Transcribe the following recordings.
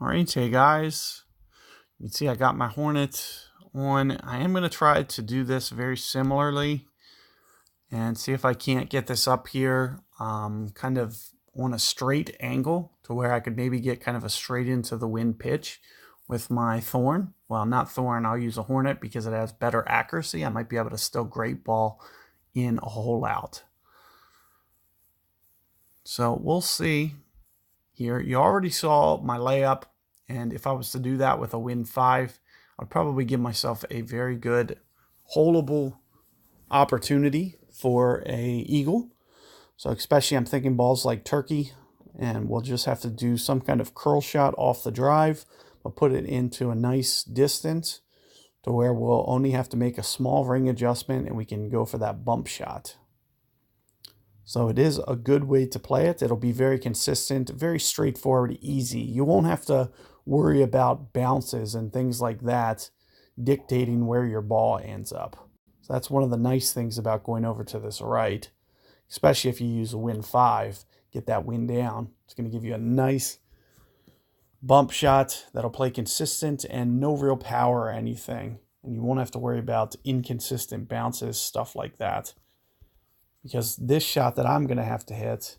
All right, hey guys, you can see I got my Hornet on. I am going to try to do this very similarly and see if I can't get this up here kind of on a straight angle to where I could maybe get kind of a straight into the wind pitch with my Thorn. Well, not Thorn, I'll use a Hornet because it has better accuracy. I might be able to still great ball in a hole out. So we'll see here. You already saw my layup, and if I was to do that with a Wind 5, I'd probably give myself a very good holeable opportunity for a eagle. So especially I'm thinking balls like turkey, and we'll just have to do some kind of curl shot off the drive, but put it into a nice distance to where we'll only have to make a small ring adjustment and we can go for that bump shot. So it is a good way to play it. It'll be very consistent, very straightforward, easy. You won't have to worry about bounces and things like that dictating where your ball ends up. So that's one of the nice things about going over to this right, especially if you use a Wind 5, get that wind down. It's going to give you a nice bump shot that'll play consistent and no real power or anything. And you won't have to worry about inconsistent bounces, stuff like that. Because this shot that I'm going to have to hit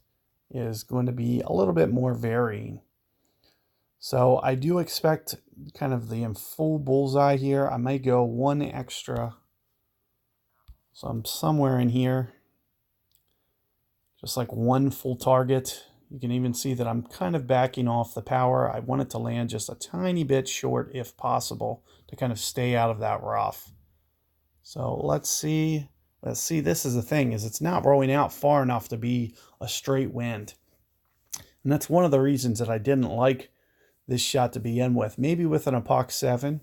is going to be a little bit more varying. So I do expect kind of the full bullseye here. I may go one extra. So I'm somewhere in here. Just like one full target. You can even see that I'm kind of backing off the power. I want it to land just a tiny bit short if possible to kind of stay out of that rough. So let's see. This is the thing, is it's not rolling out far enough to be a straight wind. And that's one of the reasons that I didn't like this shot to begin with. Maybe with an Epoch 7,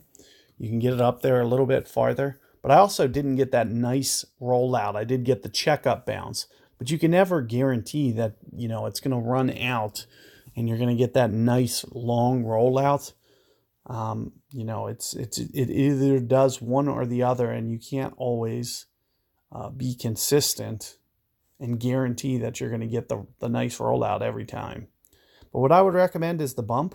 you can get it up there a little bit farther. But I also didn't get that nice rollout. I did get the checkup bounce. But you can never guarantee that, it's going to run out and you're going to get that nice long rollout. It either does one or the other, and you can't always be consistent and guarantee that you're going to get the nice rollout every time. But what I would recommend is the bump.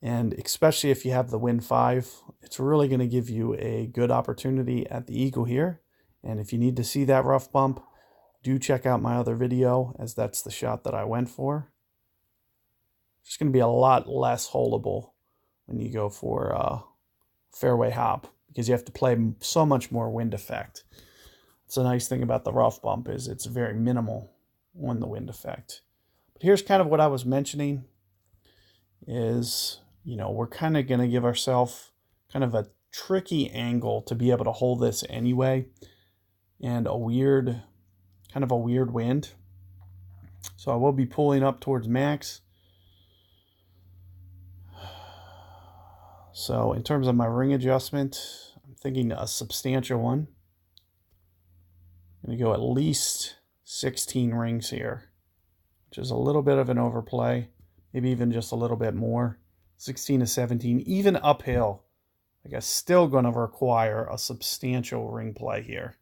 And especially if you have the Wind 5, it's really going to give you a good opportunity at the eagle here. And if you need to see that rough bump, do check out my other video, as that's the shot that I went for. It's going to be a lot less holeable when you go for a fairway hop, because you have to play so much more wind effect. It's a nice thing about the rough bump is it's very minimal on the wind effect. But here's kind of what I was mentioning is, we're kind of going to give ourselves kind of a tricky angle to be able to hold this anyway, and kind of a weird wind. So I will be pulling up towards max. So in terms of my ring adjustment, I'm thinking a substantial one. I'm going to go at least 16 rings here, which is a little bit of an overplay, maybe even just a little bit more. 16 to 17, even uphill. I guess still going to require a substantial ring play here.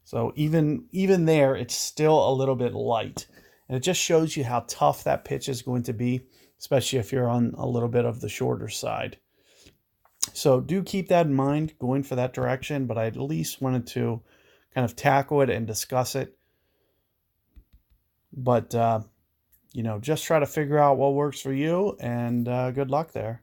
So even there, it's still a little bit light. And it just shows you how tough that pitch is going to be, especially if you're on a little bit of the shorter side. So do keep that in mind going for that direction, but I at least wanted to kind of tackle it and discuss it. But, just try to figure out what works for you, and good luck there.